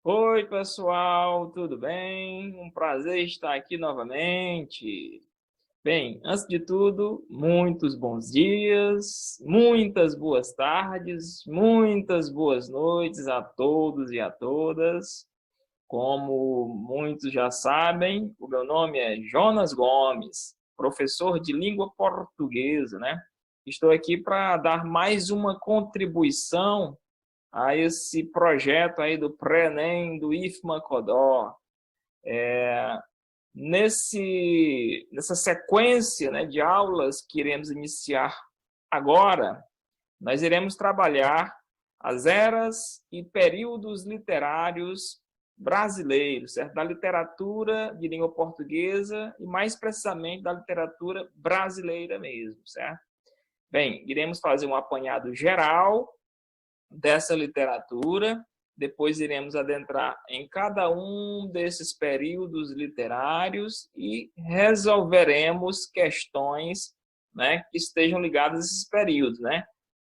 Oi, pessoal, tudo bem? Um prazer estar aqui novamente. Bem, antes de tudo, muitos bons dias, muitas boas tardes, muitas boas noites a todos e a todas. Como muitos já sabem, o meu nome é Jonas Gomes, professor de língua portuguesa, né? Estou aqui para dar mais uma contribuição a esse projeto aí do Pré-ENEM, do IFMA Codó. Nessa sequência, né, de aulas que iremos iniciar agora, nós iremos trabalhar as eras e períodos literários brasileiros, certo? Da literatura de língua portuguesa e, mais precisamente, da literatura brasileira mesmo, certo? Bem, iremos fazer um apanhado geral dessa literatura. Depois iremos adentrar em cada um desses períodos literários e resolveremos questões, né, que estejam ligadas a esses períodos, né,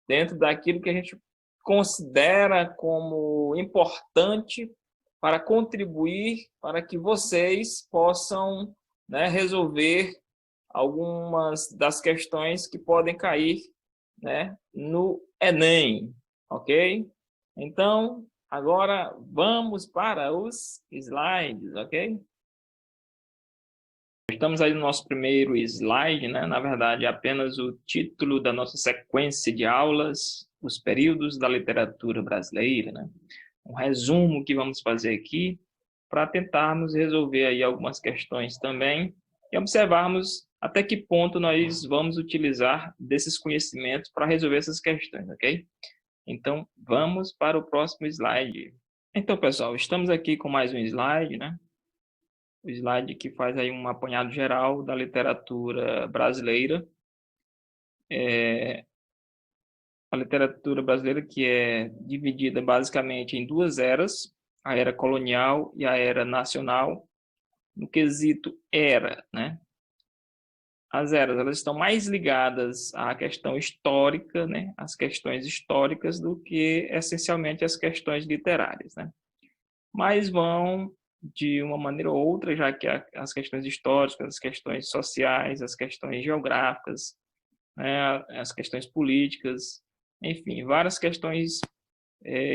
dentro daquilo que a gente considera como importante para contribuir para que vocês possam, né, resolver algumas das questões que podem cair, né, no Enem, ok? Então, agora vamos para os slides, ok? Estamos aí no nosso primeiro slide, né? Na verdade, é apenas o título da nossa sequência de aulas, os períodos da literatura brasileira, né? Um resumo que vamos fazer aqui para tentarmos resolver aí algumas questões também e observarmos até que ponto nós vamos utilizar desses conhecimentos para resolver essas questões, ok? Então, vamos para o próximo slide. Então, pessoal, estamos aqui com mais um slide, né? O slide que faz aí um apanhado geral da literatura brasileira. A literatura brasileira que é dividida basicamente em duas eras, a era colonial e a era nacional. No quesito era, né? As eras, elas estão mais ligadas à questão histórica, né? Às questões históricas do que essencialmente às questões literárias, né? Mas vão de uma maneira ou outra, já que as questões históricas, as questões sociais, as questões geográficas, né, as questões políticas, enfim, várias questões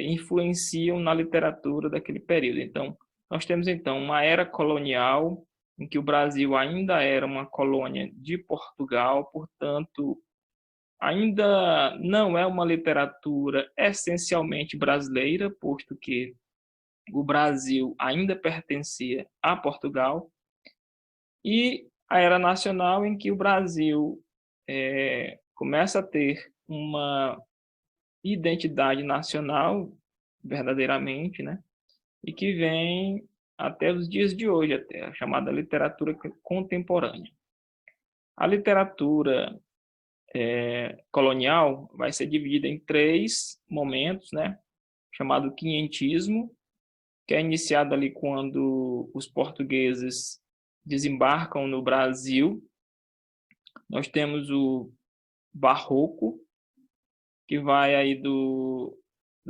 influenciam na literatura daquele período. Então, nós temos então uma era colonial em que o Brasil ainda era uma colônia de Portugal, portanto, ainda não é uma literatura essencialmente brasileira, posto que o Brasil ainda pertencia a Portugal, e a era nacional em que o Brasil começa a ter uma identidade nacional verdadeiramente, né? E que vem até os dias de hoje, até a chamada literatura contemporânea. A literatura colonial vai ser dividida em três momentos, né? Chamado quinhentismo, que é iniciado ali quando os portugueses desembarcam no Brasil. Nós temos o Barroco, que vai aí do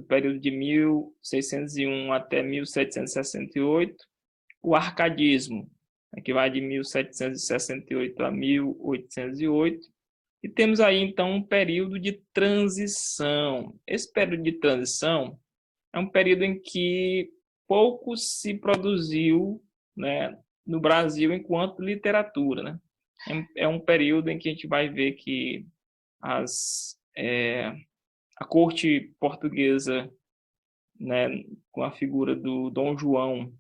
período de 1601 até 1768. O Arcadismo, que vai de 1768 a 1808. E temos aí, então, um período de transição. Esse período de transição é um período em que pouco se produziu, né, no Brasil enquanto literatura, né? É um período em que a gente vai ver que a corte portuguesa, né, com a figura do Dom João,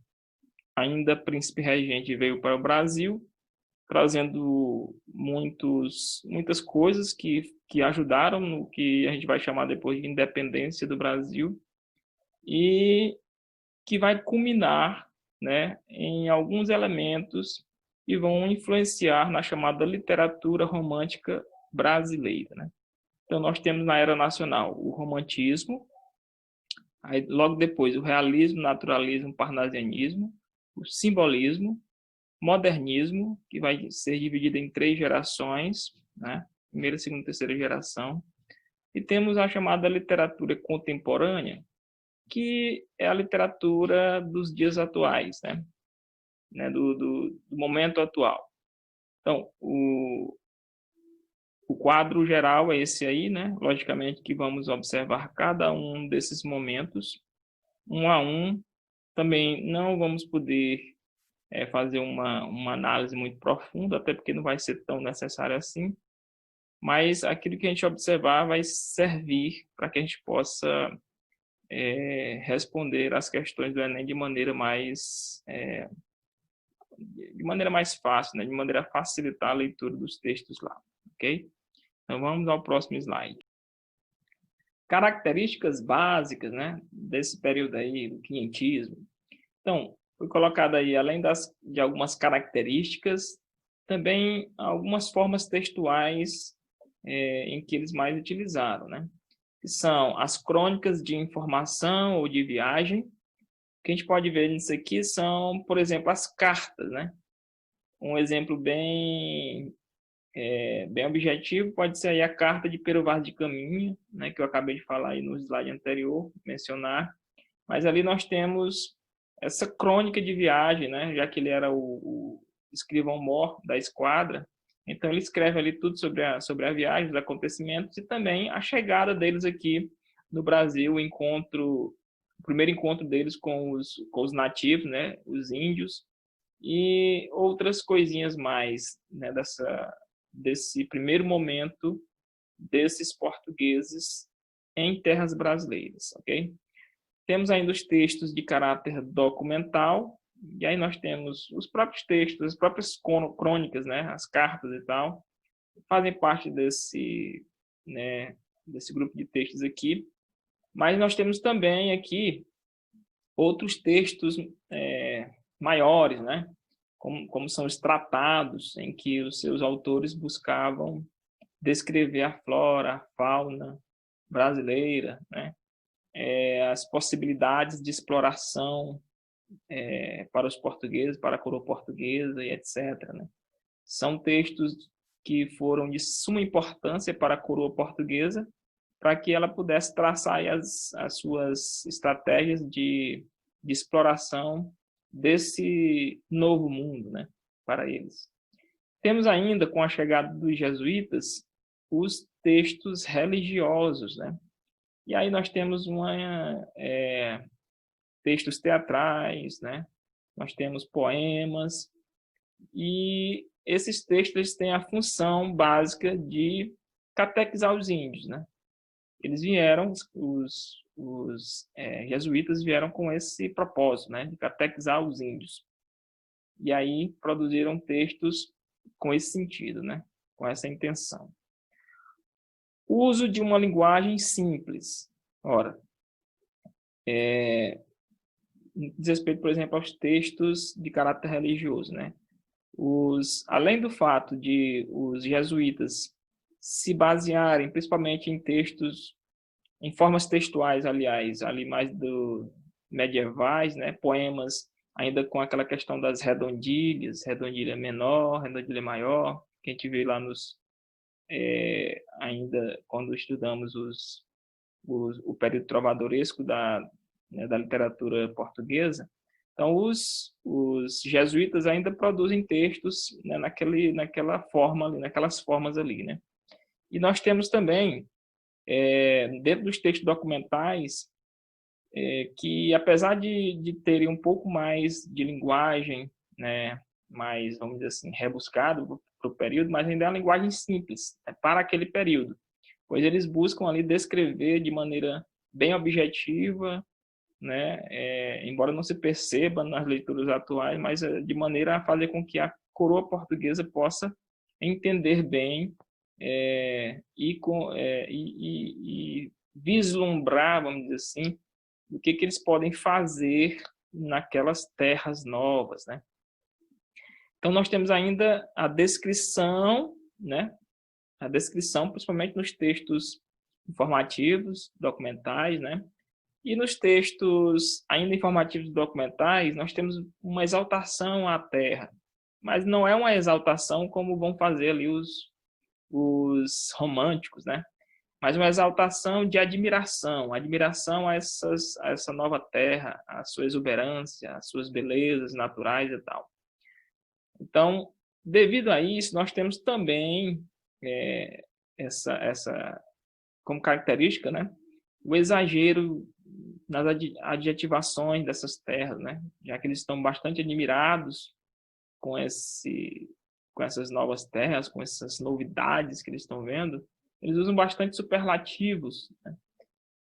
ainda príncipe regente, veio para o Brasil, trazendo muitas coisas que ajudaram no que a gente vai chamar depois de independência do Brasil, e que vai culminar, né, em alguns elementos que vão influenciar na chamada literatura romântica brasileira, né? Então, nós temos na era nacional o romantismo, aí, logo depois o realismo, naturalismo, parnasianismo, o simbolismo, modernismo, que vai ser dividido em três gerações, né? Primeira, segunda, terceira geração. E temos a chamada literatura contemporânea, que é a literatura dos dias atuais, né, do momento atual. Então, o quadro geral é esse aí, né? Logicamente que vamos observar cada um desses momentos, um a um. Também não vamos poder fazer uma análise muito profunda, até porque não vai ser tão necessário assim, mas aquilo que a gente observar vai servir para que a gente possa responder às questões do Enem de maneira mais fácil, né? De maneira a facilitar a leitura dos textos lá, ok? Então vamos ao próximo slide. Características básicas, né, desse período aí, do quinhentismo. Então, foi colocado aí, além de algumas características, também algumas formas textuais em que eles mais utilizaram, né? Que são as crônicas de informação ou de viagem. O que a gente pode ver nisso aqui são, por exemplo, as cartas, né? Um exemplo bem objetivo pode ser aí a carta de Pero Vaz de Caminha, né? Que eu acabei de falar aí no slide anterior, mencionar. Mas ali nós temos essa crônica de viagem, né? Já que ele era o escrivão-mor da esquadra, então ele escreve ali tudo sobre a viagem, os acontecimentos e também a chegada deles aqui no Brasil, o primeiro encontro deles com os nativos, né? Os índios e outras coisinhas mais, né? Desse primeiro momento desses portugueses em terras brasileiras, ok? Temos ainda os textos de caráter documental, e aí nós temos os próprios textos, as próprias crônicas, né, as cartas e tal, fazem parte né, desse grupo de textos aqui. Mas nós temos também aqui outros textos maiores, né, como são os tratados, em que os seus autores buscavam descrever a flora, a fauna brasileira, né, as possibilidades de exploração para os portugueses, para a coroa portuguesa e etc. Né? São textos que foram de suma importância para a coroa portuguesa, para que ela pudesse traçar as suas estratégias de exploração desse novo mundo, né, para eles. Temos ainda, com a chegada dos jesuítas, os textos religiosos, né? E aí nós temos textos teatrais, né? Nós temos poemas, e esses textos têm a função básica de catequizar os índios, né? Eles vieram, os jesuítas vieram com esse propósito, né? De catequizar os índios. E aí produziram textos com esse sentido, né? Com essa intenção. O uso de uma linguagem simples. Ora, diz respeito, por exemplo, aos textos de caráter religioso, né? Além do fato de os jesuítas se basearem principalmente em textos, em formas textuais, aliás, ali mais medievais, né? Poemas ainda com aquela questão das redondilhas, redondilha menor, redondilha maior, que a gente vê lá ainda quando estudamos o período trovadoresco né, da literatura portuguesa. Então, os jesuítas ainda produzem textos, né, naquela forma, naquelas formas ali, né? E nós temos também, dentro dos textos documentais, que apesar de terem um pouco mais de linguagem, né, mais, vamos dizer assim, rebuscado para o período, mas ainda é uma linguagem simples, né, para aquele período, pois eles buscam ali descrever de maneira bem objetiva, né, embora não se perceba nas leituras atuais, mas de maneira a fazer com que a coroa portuguesa possa entender bem e vislumbrar, vamos dizer assim, o que eles podem fazer naquelas terras novas, né? Então nós temos ainda a descrição, né? A descrição, principalmente nos textos informativos, documentais, né? E nos textos ainda informativos e documentais, nós temos uma exaltação à terra, mas não é uma exaltação como vão fazer ali os românticos, né? mas uma exaltação de admiração, admiração a essa nova terra, a sua exuberância, as suas belezas naturais e tal. Então, devido a isso, nós temos também essa como característica, né, o exagero nas adjetivações dessas terras, né, já que eles estão bastante admirados com com essas novas terras, com essas novidades que eles estão vendo, eles usam bastante superlativos, né?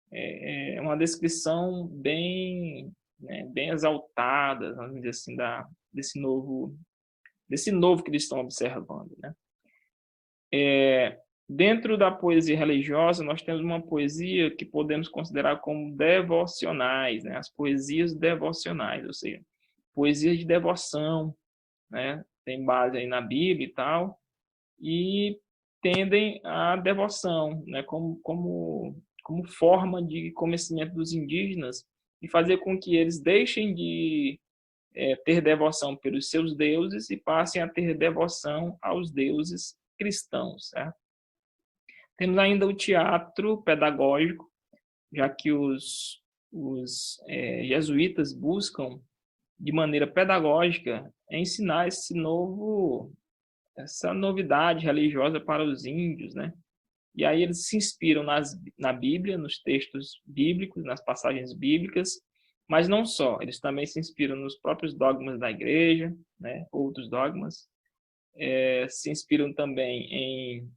É uma descrição bem, né, bem exaltada, vamos dizer assim, desse novo que eles estão observando, né? Dentro da poesia religiosa, nós temos uma poesia que podemos considerar como devocionais, né? As poesias devocionais, ou seja, poesias de devoção, né? Tem base aí na Bíblia e tal, e tendem à devoção, né? Como forma de conhecimento dos indígenas e fazer com que eles deixem de ter devoção pelos seus deuses e passem a ter devoção aos deuses cristãos, certo? Temos ainda o teatro pedagógico, já que os jesuítas buscam, de maneira pedagógica, ensinar essa novidade religiosa para os índios, né? E aí eles se inspiram na Bíblia, nos textos bíblicos, nas passagens bíblicas, mas não só, eles também se inspiram nos próprios dogmas da igreja, né? Outros dogmas, se inspiram também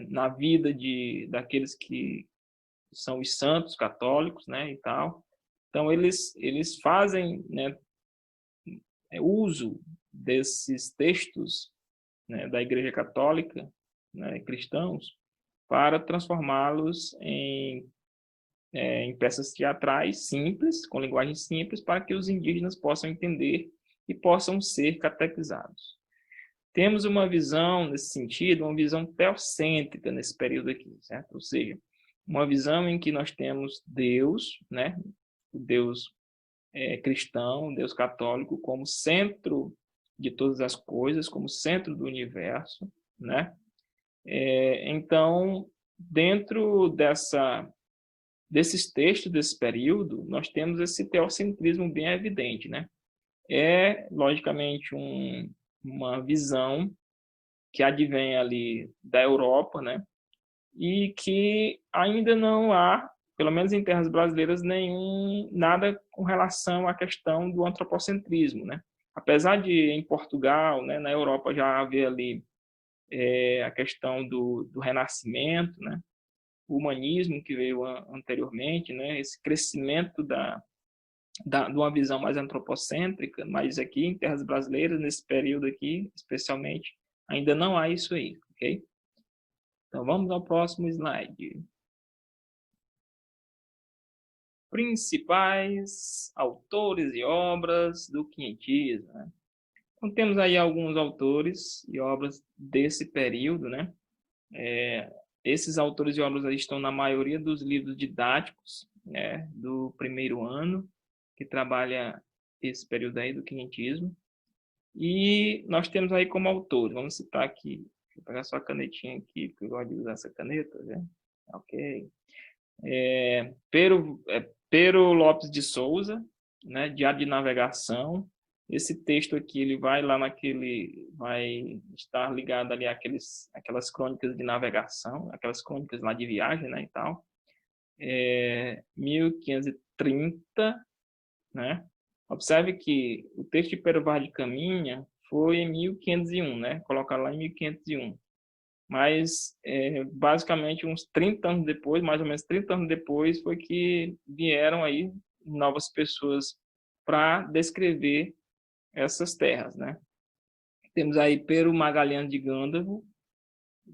na vida daqueles que são os santos católicos, né, e tal. Então eles fazem, né, uso desses textos, né, da Igreja Católica, né, cristãos, para transformá-los em peças teatrais simples, com linguagem simples, para que os indígenas possam entender e possam ser catequizados. Temos uma visão, nesse sentido, uma visão teocêntrica nesse período aqui, certo? Ou seja, uma visão em que nós temos Deus, né? O Deus cristão, o Deus católico, como centro de todas as coisas, como centro do universo, né? Então, dentro desses textos desse período, nós temos esse teocentrismo bem evidente, né? Logicamente, uma visão que advém ali da Europa, né? E que ainda não há, pelo menos em terras brasileiras, nada com relação à questão do antropocentrismo, né? Apesar de em Portugal, né, na Europa já haver ali a questão do renascimento, né? O humanismo que veio anteriormente, né? Esse crescimento de uma visão mais antropocêntrica, mas aqui em terras brasileiras, nesse período aqui, especialmente, ainda não há isso aí, ok? Então, vamos ao próximo slide. Principais autores e obras do quinhentismo, né? Então, temos aí alguns autores e obras desse período, né? Esses autores e obras aí estão na maioria dos livros didáticos, né, do primeiro ano, que trabalha esse período aí do quinhentismo. E nós temos aí como autores, vamos citar aqui, deixa eu pegar só a canetinha aqui, porque eu gosto de usar essa caneta, né? Ok. Pero Lopes de Souza, né, Diário de Navegação. Esse texto aqui, ele vai vai estar ligado ali aquelas crônicas de navegação, aquelas crônicas lá de viagem, né, e tal. 1530, né? Observe que o texto de Pero Vaz de Caminha foi em 1501, né? Colocar lá em 1501. Mas, basicamente, uns 30 anos depois, mais ou menos 30 anos depois, foi que vieram aí novas pessoas para descrever essas terras, né? Temos aí Pero Magalhães de Gândavo,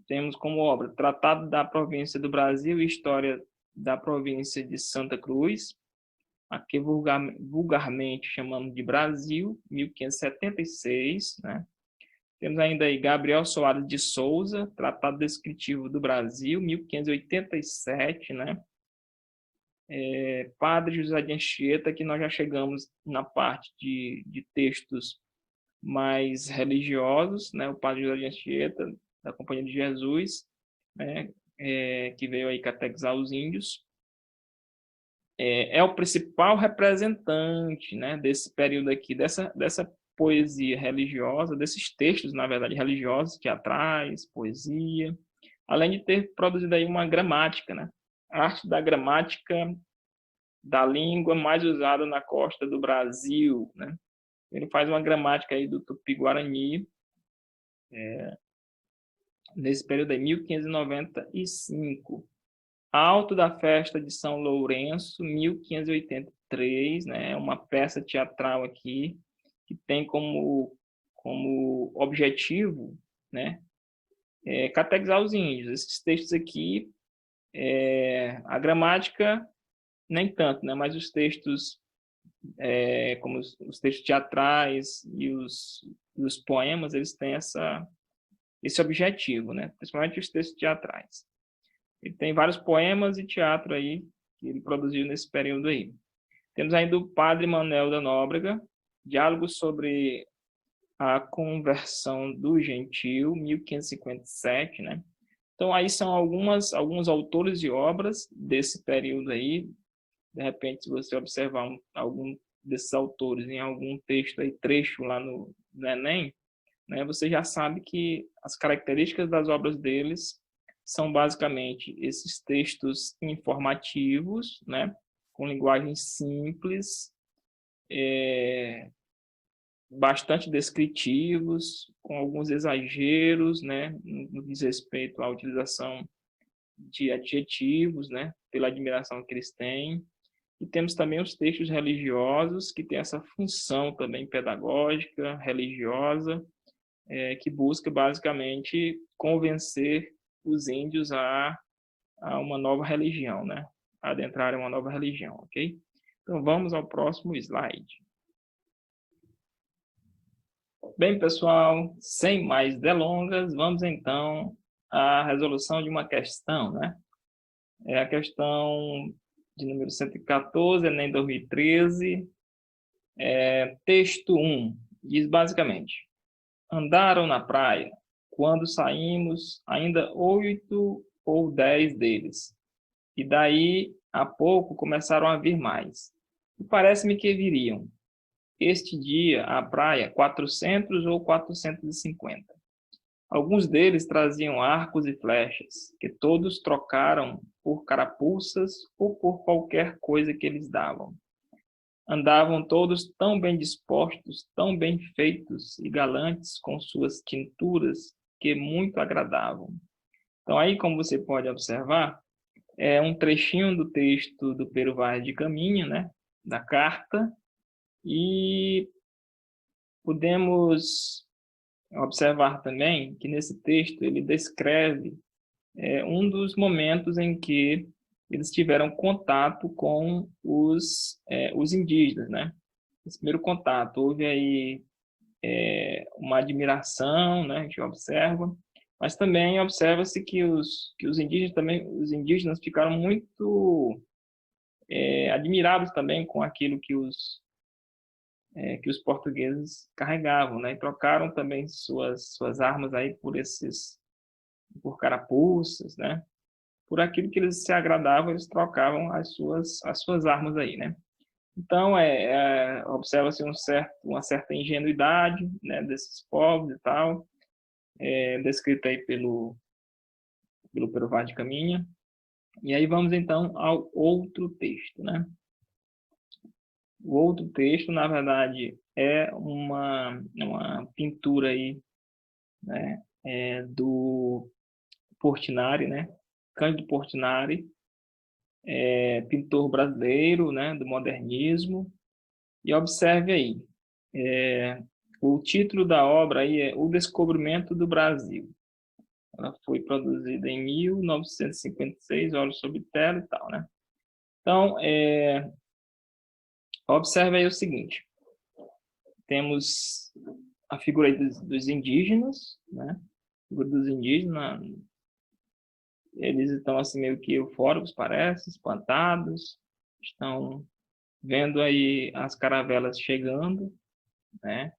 temos como obra Tratado da Província do Brasil e História da Província de Santa Cruz, aqui vulgarmente chamamos de Brasil, 1576, né? Temos ainda aí Gabriel Soares de Souza, Tratado Descritivo do Brasil, 1587, né? Padre José de Anchieta, que nós já chegamos na parte de textos mais religiosos, né? O Padre José de Anchieta, da Companhia de Jesus, né? que veio aí catequizar os índios, é o principal representante, né, desse período aqui, dessa poesia religiosa, desses textos, na verdade, religiosos, teatrais, poesia, além de ter produzido aí uma gramática, né, a arte da gramática da língua mais usada na costa do Brasil, né. Ele faz uma gramática aí do Tupi-Guarani, nesse período aí, 1595. Alto da Festa de São Lourenço, 1583, né? Uma peça teatral aqui que tem como objetivo, né, catequizar os índios. Esses textos aqui, a gramática nem tanto, né? Mas os textos, como os textos teatrais e os poemas, eles têm esse objetivo, né? Principalmente os textos teatrais. Ele tem vários poemas e teatro aí que ele produziu nesse período aí. Temos ainda o Padre Manuel da Nóbrega, Diálogos sobre a Conversão do Gentil, 1557, né? Então, aí são alguns autores e obras desse período aí. De repente, se você observar algum desses autores em algum texto aí, trecho lá no Enem, né, você já sabe que as características das obras deles são basicamente esses textos informativos, né, com linguagem simples, bastante descritivos, com alguns exageros, né, no que diz respeito à utilização de adjetivos, né, pela admiração que eles têm. E temos também os textos religiosos, que têm essa função também pedagógica, religiosa, que busca basicamente convencer os índios a uma nova religião, né? Adentrar em uma nova religião, ok? Então vamos ao próximo slide. Bem, pessoal, sem mais delongas, vamos então à resolução de uma questão, né? É a questão de número 114, Enem 2013, texto 1, diz basicamente: andaram na praia. Quando saímos, ainda 8 ou 10 deles. E daí a pouco começaram a vir mais. E parece-me que viriam. Este dia à praia 400 ou 450. Alguns deles traziam arcos e flechas, que todos trocaram por carapuças ou por qualquer coisa que eles davam. Andavam todos tão bem dispostos, tão bem feitos e galantes com suas tinturas, que muito agradavam. Então, aí, como você pode observar, é um trechinho do texto do Pero Vaz de Caminha, né, da carta, e podemos observar também que nesse texto ele descreve um dos momentos em que eles tiveram contato com os indígenas, né? Esse primeiro contato, houve aí uma admiração, né? A gente observa, mas também observa-se que os indígenas também, os indígenas ficaram muito admirados também com aquilo que os portugueses carregavam, né? E trocaram também suas armas aí por carapuças, né? Por aquilo que eles se agradavam, eles trocavam as suas armas aí, né? Então, observa-se uma certa ingenuidade, né, desses povos e tal, descrita aí pelo Pero Vaz de Caminha. E aí vamos, então, ao outro texto, né? O outro texto, na verdade, é uma pintura aí, né, do Portinari, né? Cândido Portinari, pintor brasileiro, né, do modernismo. E observe aí, o título da obra aí é O Descobrimento do Brasil. Ela foi produzida em 1956, Olhos sob tela e tal, né? Então, observe aí o seguinte: temos a figura aí dos indígenas, né? A figura dos indígenas, eles estão assim meio que eufóricos, parece, espantados, estão vendo aí as caravelas chegando, né?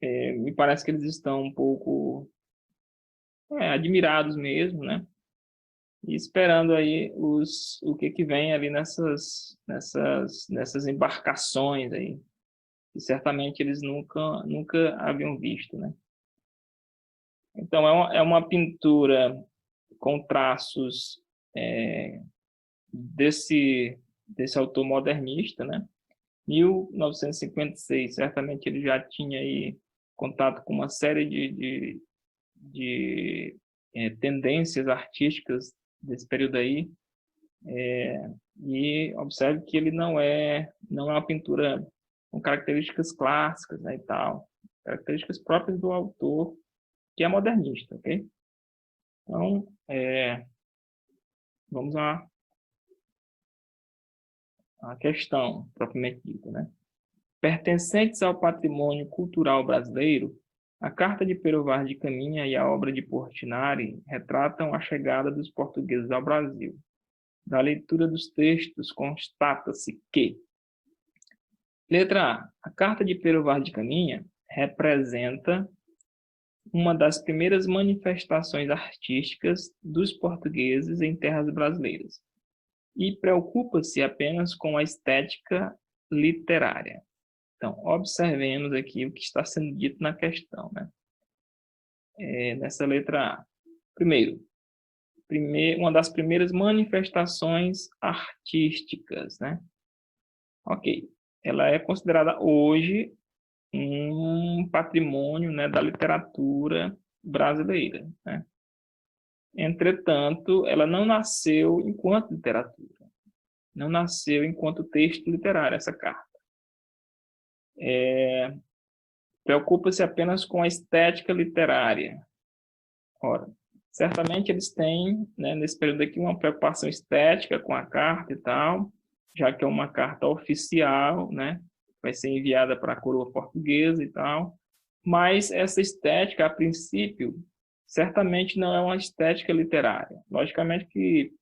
Me parece que eles estão um pouco admirados mesmo, né? E esperando aí o que vem ali nessas embarcações aí, que certamente eles nunca haviam visto, né? Então, é uma pintura com traços é, desse autor modernista, né? 1956, certamente ele já tinha aí contato com uma série de tendências artísticas desse período aí, e observe que ele não é uma pintura com características clássicas, né, e tal, características próprias do autor, que é modernista, ok? Então, vamos à questão propriamente dita, né? Pertencentes ao patrimônio cultural brasileiro, a Carta de Pero Vaz de Caminha e a obra de Portinari retratam a chegada dos portugueses ao Brasil. Da leitura dos textos, constata-se que: letra A. A Carta de Pero Vaz de Caminha representa uma das primeiras manifestações artísticas dos portugueses em terras brasileiras e preocupa-se apenas com a estética literária. Então, observemos aqui o que está sendo dito na questão, né? Nessa letra A. Primeiro, uma das primeiras manifestações artísticas, né? Ok. Ela é considerada hoje um patrimônio, né, da literatura brasileira, né? Entretanto, ela não nasceu enquanto literatura, não nasceu enquanto texto literário, essa carta. Preocupa-se apenas com a estética literária. Ora, certamente eles têm, né, nesse período aqui, uma preocupação estética com a carta e tal, já que é uma carta oficial, né, vai ser enviada para a coroa portuguesa e tal, mas essa estética, a princípio, certamente não é uma estética literária. Logicamente que,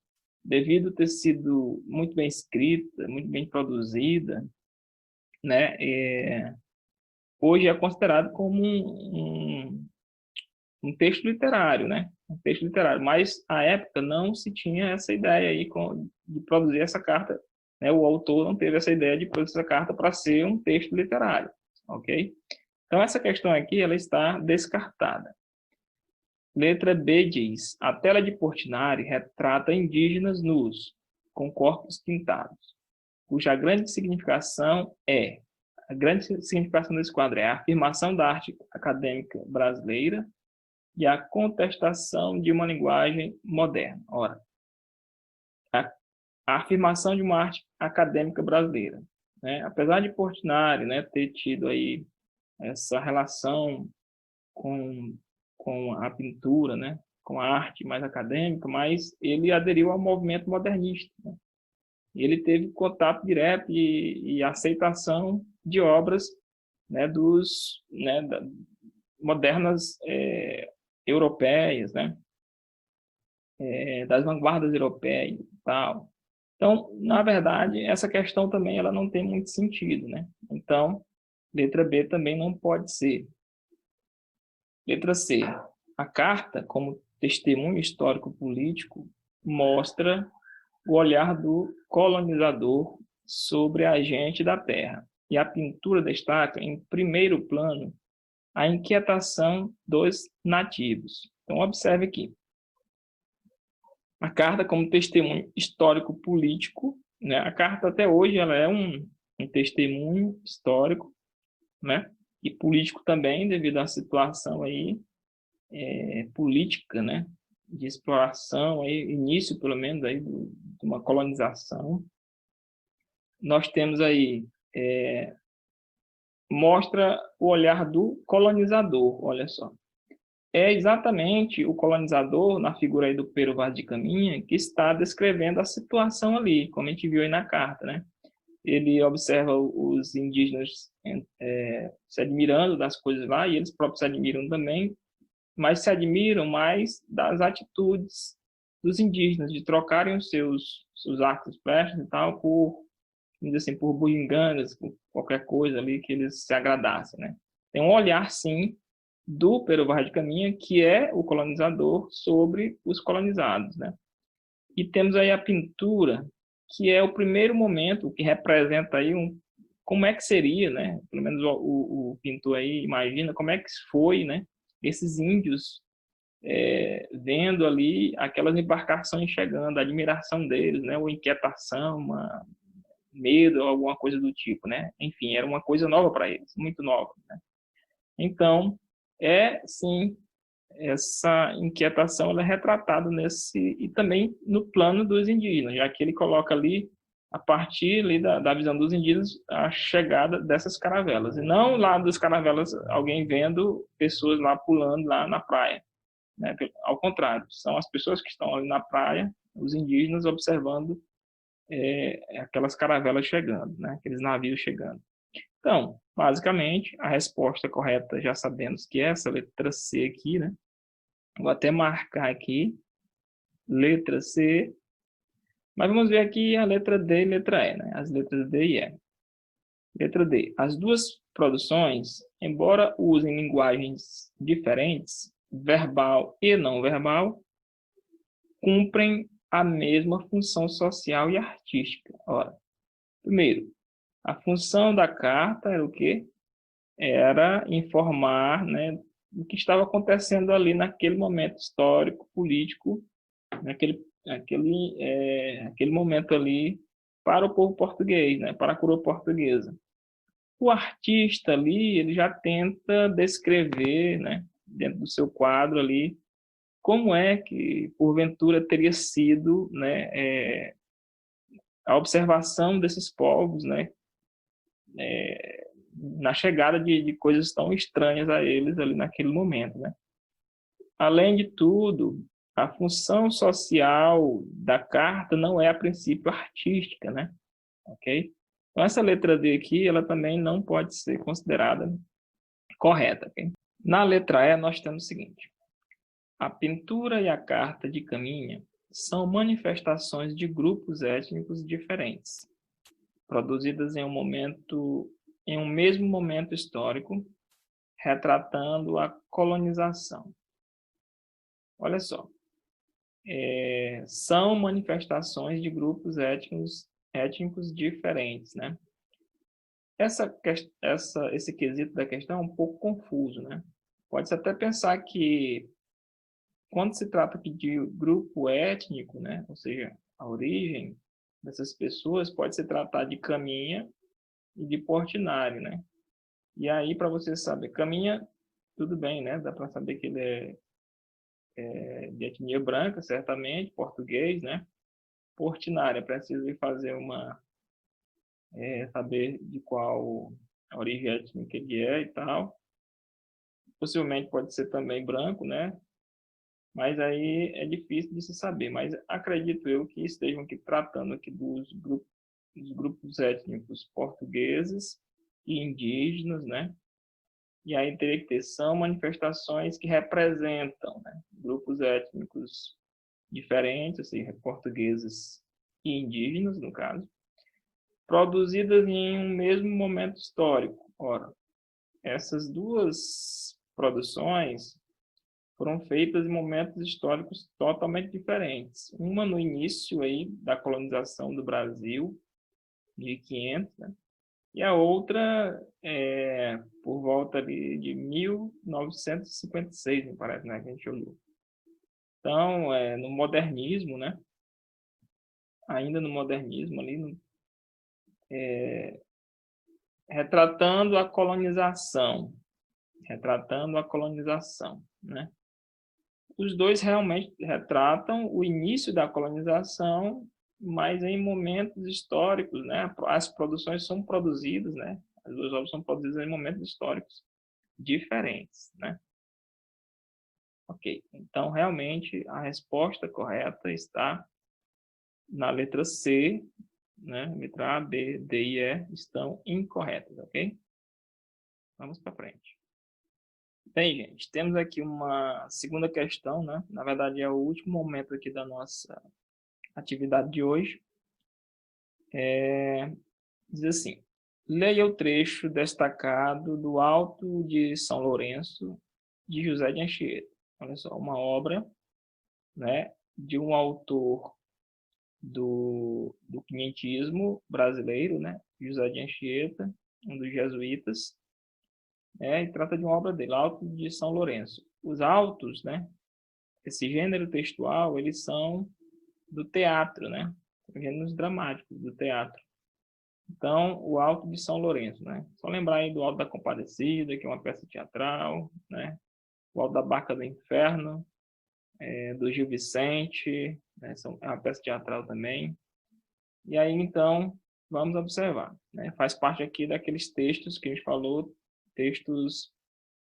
devido ter sido muito bem escrita, muito bem produzida, né, hoje é considerado como um texto literário, né? Um texto literário. Mas, à época, não se tinha essa ideia aí de produzir essa carta, né? O autor não teve essa ideia de produzir essa carta para ser um texto literário, ok? Então, essa questão aqui, ela está descartada. Letra B diz: a tela de Portinari retrata indígenas nus, com corpos pintados, cuja grande significação a grande significação desse quadro é a afirmação da arte acadêmica brasileira e a contestação de uma linguagem moderna. Ora, a afirmação de uma arte acadêmica brasileira, né? Apesar de Portinari, né, ter tido aí essa relação com, com a pintura, né, com a arte mais acadêmica, mas ele aderiu ao movimento modernista, né? Ele teve contato direto e aceitação de obras, né, modernas europeias, né, das vanguardas europeias e tal. Então, na verdade, essa questão também ela não tem muito sentido, né? Então, letra B também não pode ser. Letra C. A carta, como testemunho histórico-político, mostra o olhar do colonizador sobre a gente da terra. E a pintura destaca, em primeiro plano, a inquietação dos nativos. Então, observe aqui. A carta como testemunho histórico-político, né? A carta até hoje ela é um testemunho histórico, né? E político também, devido à situação aí política, né? De exploração, aí, início pelo menos aí de uma colonização. Nós temos aí mostra o olhar do colonizador, olha só. É exatamente o colonizador, na figura aí do Pero Vaz de Caminha, que está descrevendo a situação ali, como a gente viu aí na carta, né? Ele observa os indígenas se admirando das coisas lá, e eles próprios se admiram também, mas se admiram mais das atitudes dos indígenas, de trocarem os seus arcos e flechas e tal por, vamos dizer assim, por bugigangas, por qualquer coisa ali que eles se agradassem, né? tem um olhar, sim, do Pero Vaz de Caminha, que é o colonizador, sobre os colonizados, né? E temos aí a pintura, que é o primeiro momento, que representa aí como é que seria, né? Pelo menos o pintor aí imagina como é que foi, né? Esses índios vendo ali aquelas embarcações chegando, a admiração deles, né? Ou inquietação, medo, ou alguma coisa do tipo, né? Enfim, era uma coisa nova para eles, muito nova, né? Então, sim, essa inquietação ela é retratada e também no plano dos indígenas, já que ele coloca ali, a partir ali da visão dos indígenas, a chegada dessas caravelas. E não lá das caravelas, alguém vendo pessoas lá pulando lá na praia, né? Ao contrário, são as pessoas que estão ali na praia, os indígenas observando aquelas caravelas chegando, né? Aqueles navios chegando. Então, basicamente, a resposta correta já sabemos que é essa letra C aqui, né? Vou até marcar aqui, letra C, mas vamos ver aqui a letra D e letra E, né? As letras D e E. Letra D. As duas produções, embora usem linguagens diferentes, verbal e não verbal, cumprem a mesma função social e artística. Ora, primeiro, a função da carta era o quê? Era informar, né, o que estava acontecendo ali naquele momento histórico, político, aquele momento ali para o povo português, né, para a coroa portuguesa. O artista ali, ele já tenta descrever, né, dentro do seu quadro ali, como é que, porventura, teria sido, né, a observação desses povos, né, na chegada de coisas tão estranhas a eles ali naquele momento, né? Além de tudo, a função social da carta não é, a princípio, artística, né? Ok? Então, essa letra D aqui, ela também não pode ser considerada correta, ok? Na letra E, nós temos o seguinte. A pintura e a carta de Caminha são manifestações de grupos étnicos diferentes, produzidas em um mesmo momento histórico, retratando a colonização. Olha só, são manifestações de grupos étnicos diferentes, né? Esse quesito da questão é um pouco confuso, né? Pode-se até pensar que, quando se trata aqui de grupo étnico, né? Ou seja, a origem dessas pessoas, pode se tratar de Caminha e de Portinari, né? E aí, para você saber, Caminha, tudo bem, né? Dá para saber que ele de etnia branca, certamente, português, né? Portinari, é preciso fazer saber de qual a origem étnica ele é e tal. Possivelmente pode ser também branco, né? Mas aí é difícil de se saber. Mas acredito eu que estejam aqui tratando aqui dos grupos étnicos portugueses e indígenas, né? E aí teria que ter, são manifestações que representam, né, grupos étnicos diferentes, assim, portugueses e indígenas, no caso, produzidas em um mesmo momento histórico. Ora, essas duas produções foram feitas em momentos históricos totalmente diferentes. Uma no início aí da colonização do Brasil, 1500, né? E a outra por volta ali de 1956, me parece, né, que a gente olhou. Então, no modernismo, né? Ainda no modernismo ali, retratando a colonização, né? Os dois realmente retratam o início da colonização, mas em momentos históricos, né? As produções são produzidas, né? As duas obras são produzidas em momentos históricos diferentes, né? Ok, então realmente a resposta correta está na letra C, né? Letra A, B, D e E estão incorretas, ok? Vamos para frente. Bem, gente, temos aqui uma segunda questão, né? Na verdade, é o último momento aqui da nossa atividade de hoje. Diz assim: Leia o trecho destacado do Alto de São Lourenço, de José de Anchieta. Olha só, uma obra, né, de um autor do quinhentismo brasileiro, né, José de Anchieta, um dos jesuítas, e trata de uma obra dele, Alto de São Lourenço. Os autos, né, esse gênero textual, eles são do teatro, né, gêneros dramáticos do teatro. Então, o Alto de São Lourenço, né? Só lembrar aí do Alto da Compadecida, que é uma peça teatral, né? O Alto da Barca do Inferno, do Gil Vicente, né? É uma peça teatral também. E aí, então, vamos observar, né? Faz parte aqui daqueles textos que a gente falou, textos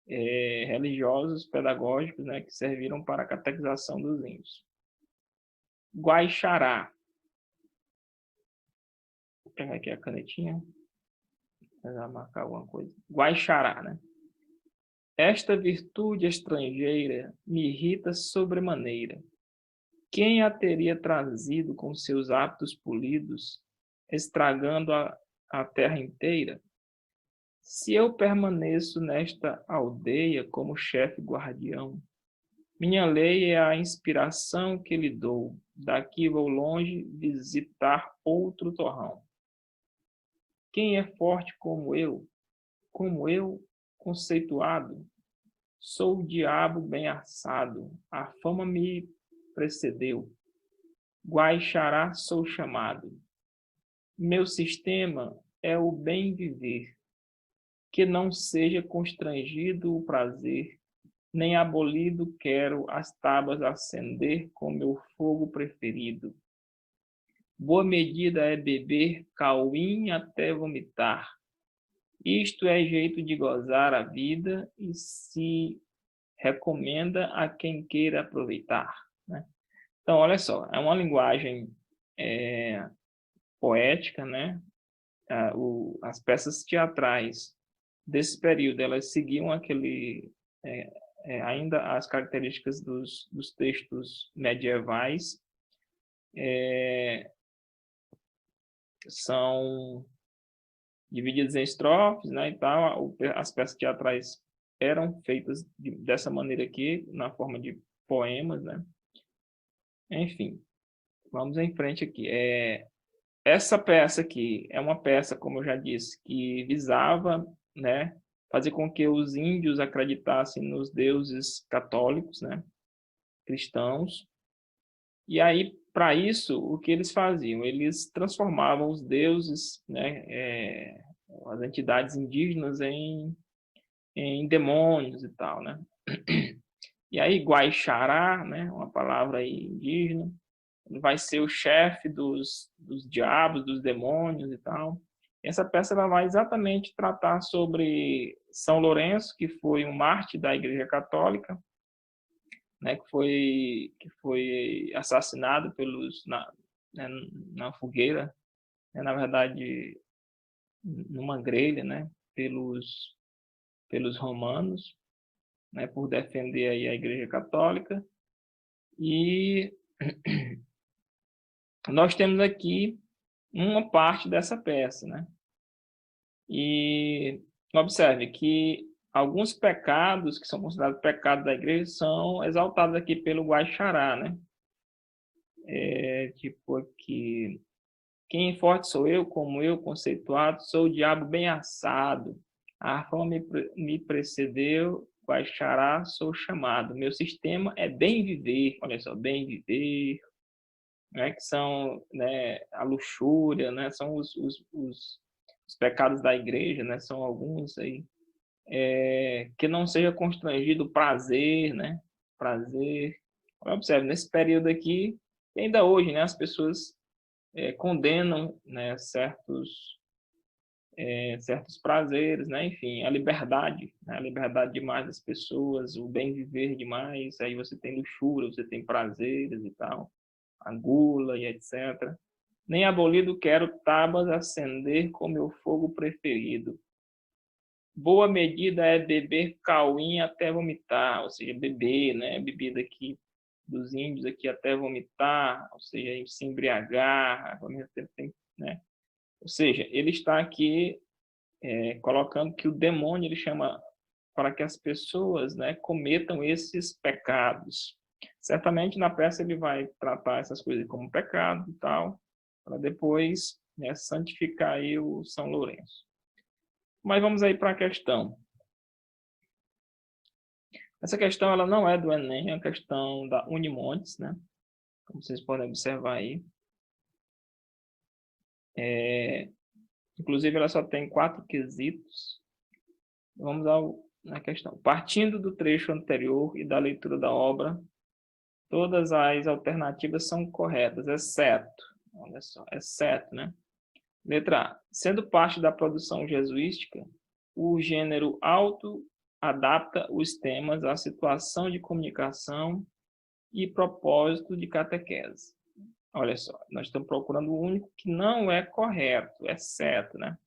religiosos, pedagógicos, né? Que serviram para a catequização dos índios. Guaixará. Vou pegar aqui a canetinha, para marcar alguma coisa. Guaixará, né? Esta virtude estrangeira me irrita sobremaneira. Quem a teria trazido com seus hábitos polidos, estragando a terra inteira? Se eu permaneço nesta aldeia como chefe guardião, minha lei é a inspiração que lhe dou. Daqui vou longe visitar outro torrão. Quem é forte como eu, conceituado, sou o diabo bem assado, a fama me precedeu, Guaixará sou chamado. Meu sistema é o bem viver, que não seja constrangido o prazer, nem abolido quero as tábuas acender com meu fogo preferido. Boa medida é beber cauim até vomitar. Isto é jeito de gozar a vida e se recomenda a quem queira aproveitar, né? Então, olha só, é uma linguagem poética, né? As peças teatrais desse período, elas seguiam ainda as características dos textos medievais, são divididas em estrofes, né, e tal. As peças teatrais eram feitas dessa maneira aqui, na forma de poemas, né? Enfim, vamos em frente aqui. Essa peça aqui é uma peça, como eu já disse, que visava, né, fazer com que os índios acreditassem nos deuses católicos, né, cristãos. E aí, para isso, o que eles faziam? Eles transformavam os deuses, né, as entidades indígenas em demônios e tal, né? E aí, Guaixará, né, uma palavra aí indígena, ele vai ser o chefe dos diabos, dos demônios e tal. Essa peça ela vai exatamente tratar sobre São Lourenço, que foi um mártir da Igreja Católica, né, que foi assassinado né, na fogueira, né, na verdade, numa grelha, né, pelos romanos, né, por defender aí a Igreja Católica. E nós temos aqui uma parte dessa peça, né? E observe que alguns pecados que são considerados pecados da igreja são exaltados aqui pelo Guaixará, né? Tipo aqui, quem forte sou eu, como eu, conceituado, sou o diabo bem assado. A fama me precedeu, Guaixará sou chamado. Meu sistema é bem viver, olha só, bem viver, né, que são, né, a luxúria, né, são os pecados da igreja, né, são alguns aí, que não seja constrangido o prazer, né, prazer. Observe, nesse período aqui, e ainda hoje, né, as pessoas condenam, né, certos prazeres, né, enfim, a liberdade demais das pessoas, o bem viver demais, aí você tem luxúria, você tem prazeres e tal, a gula e etc. Nem abolido quero tábuas acender com meu fogo preferido. Boa medida é beber cauim até vomitar, ou seja, beber, né? Bebida aqui dos índios aqui até vomitar, ou seja, se embriagar, ao mesmo tempo tem, né? Ou seja, ele está aqui colocando que o demônio ele chama para que as pessoas, né, cometam esses pecados. Certamente na peça ele vai tratar essas coisas como pecado e tal, para depois, né, santificar aí o São Lourenço. Mas vamos aí para a questão. Essa questão ela não é do Enem, é uma questão da Unimontes, né? Como vocês podem observar aí. Inclusive, ela só tem 4 quesitos. Vamos na questão. Partindo do trecho anterior e da leitura da obra, todas as alternativas são corretas, exceto, olha só, exceto, né? Letra A. Sendo parte da produção jesuística, o gênero alto adapta os temas à situação de comunicação e propósito de catequese. Olha só, nós estamos procurando o único que não é correto, exceto, né?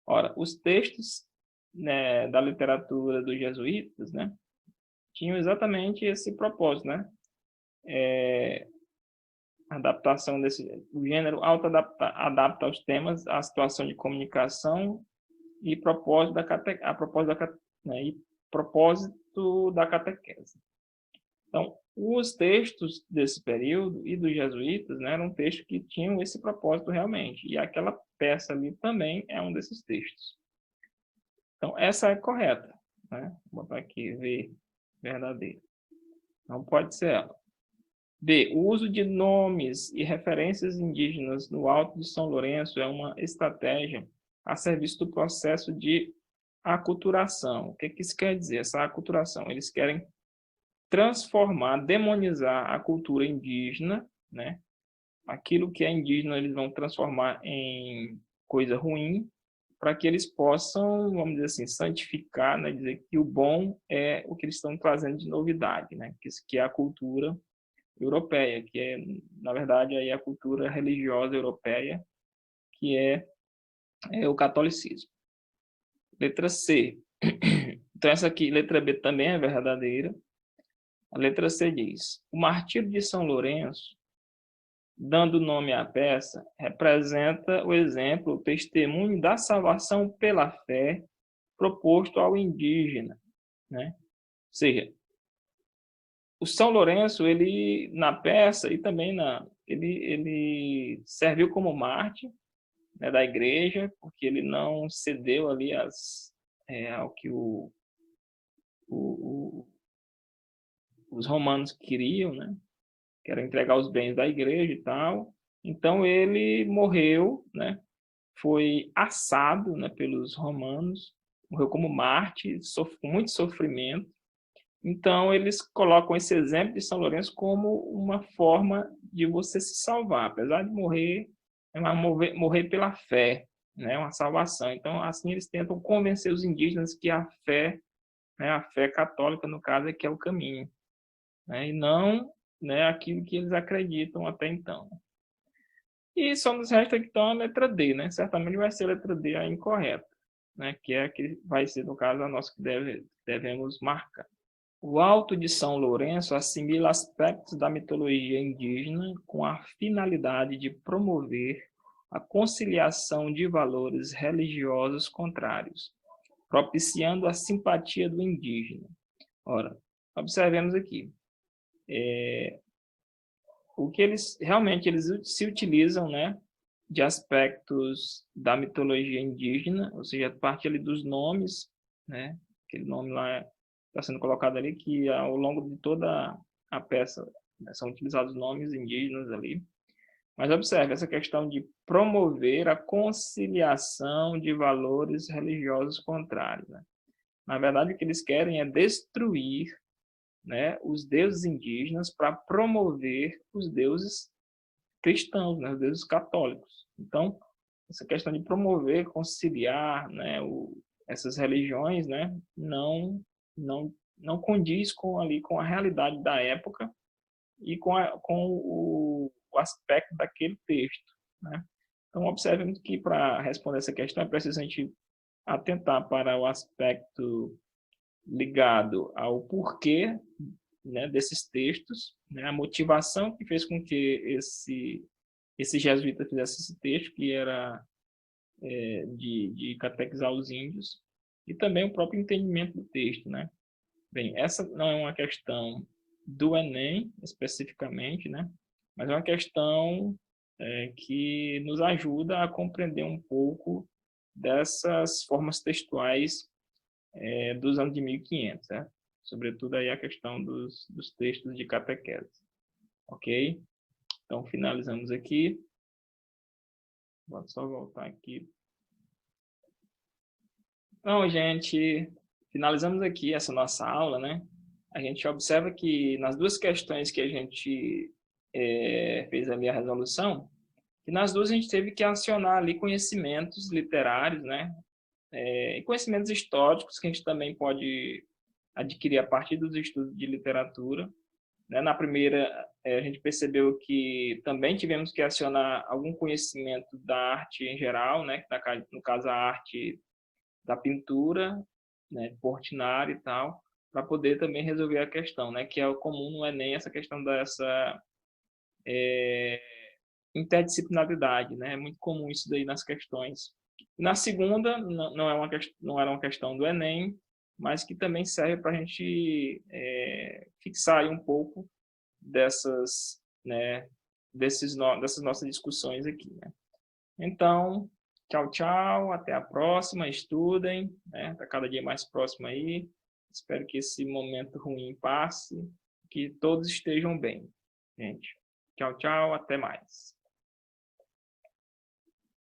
Ora, os textos, né, da literatura dos jesuítas, né, tinham exatamente esse propósito, né? Adaptação o gênero adapta aos temas, à situação de comunicação e propósito propósito da catequese. Então, os textos desse período e dos jesuítas, né, eram textos que tinham esse propósito realmente. E aquela peça ali também é um desses textos. Então, essa é correta, né? Vou botar aqui, V, verdadeiro. Não pode ser ela. B. O uso de nomes e referências indígenas no Alto de São Lourenço é uma estratégia a serviço do processo de aculturação. O que isso quer dizer, essa aculturação? Eles querem transformar, demonizar a cultura indígena, né? Aquilo que é indígena eles vão transformar em coisa ruim, para que eles possam, vamos dizer assim, santificar, né? Dizer que o bom é o que eles estão trazendo de novidade, né? Que é a cultura europeia, que é, na verdade, aí a cultura religiosa europeia, que é o catolicismo. Letra C. Então, essa aqui, letra B, também é verdadeira. A letra C diz: o martírio de São Lourenço, dando nome à peça, representa o exemplo, o testemunho da salvação pela fé proposto ao indígena, né? Ou seja, o São Lourenço, ele na peça e também ele serviu como mártir, né, da igreja, porque ele não cedeu ali ao que o, os romanos queriam, né? Que era entregar os bens da igreja e tal. Então ele morreu, né? Foi assado, né, pelos romanos, morreu como mártir, com muito sofrimento. Então eles colocam esse exemplo de São Lourenço como uma forma de você se salvar, apesar de morrer, morrer pela fé, né, uma salvação. Então assim eles tentam convencer os indígenas que a fé, né, a fé católica no caso é que é o caminho, né, e não, né, aquilo que eles acreditam até então. E só nos resta então a letra D, né? Certamente vai ser a letra D a incorreta, né? Que é a que vai ser, no caso, a nossa que devemos marcar. O Alto de São Lourenço assimila aspectos da mitologia indígena com a finalidade de promover a conciliação de valores religiosos contrários, propiciando a simpatia do indígena. Ora, observemos aqui. O que eles se utilizam, né, de aspectos da mitologia indígena, ou seja, parte ali dos nomes, né, aquele nome lá está sendo colocado ali que ao longo de toda a peça, né, são utilizados nomes indígenas ali. Mas observe essa questão de promover a conciliação de valores religiosos contrários, né? Na verdade, o que eles querem é destruir, né, os deuses indígenas para promover os deuses cristãos, né, os deuses católicos. Então, essa questão de promover, conciliar, né, essas religiões, né, não condiz com a realidade da época e com o aspecto daquele texto, né? Então, observemos que para responder essa questão é preciso a gente atentar para o aspecto ligado ao porquê, né, desses textos, né, a motivação que fez com que esse jesuíta fizesse esse texto, que era de catequizar os índios, e também o próprio entendimento do texto, né? Bem, essa não é uma questão do Enem, especificamente, né? Mas é uma questão que nos ajuda a compreender um pouco dessas formas textuais dos anos de 1500, certo? Sobretudo aí a questão dos textos de catequese, ok? Então, finalizamos aqui. Vou só voltar aqui. Então, gente, finalizamos aqui essa nossa aula, né? A gente observa que nas duas questões que a gente fez ali a resolução, que nas duas a gente teve que acionar ali conhecimentos literários, né? E conhecimentos históricos que a gente também pode adquirir a partir dos estudos de literatura, né? Na primeira, a gente percebeu que também tivemos que acionar algum conhecimento da arte em geral, né? No caso, a arte da pintura, né? Portinari e tal, para poder também resolver a questão, né? Que é o comum no Enem, essa questão dessa interdisciplinaridade, né? É muito comum isso daí nas questões. Na segunda, não era uma questão do Enem, mas que também serve para a gente fixar aí um pouco dessas, né, dessas nossas discussões aqui, né? Então, tchau, tchau, até a próxima, estudem, né? Tá cada dia mais próximo aí. Espero que esse momento ruim passe, que todos estejam bem, gente. Tchau, tchau, até mais.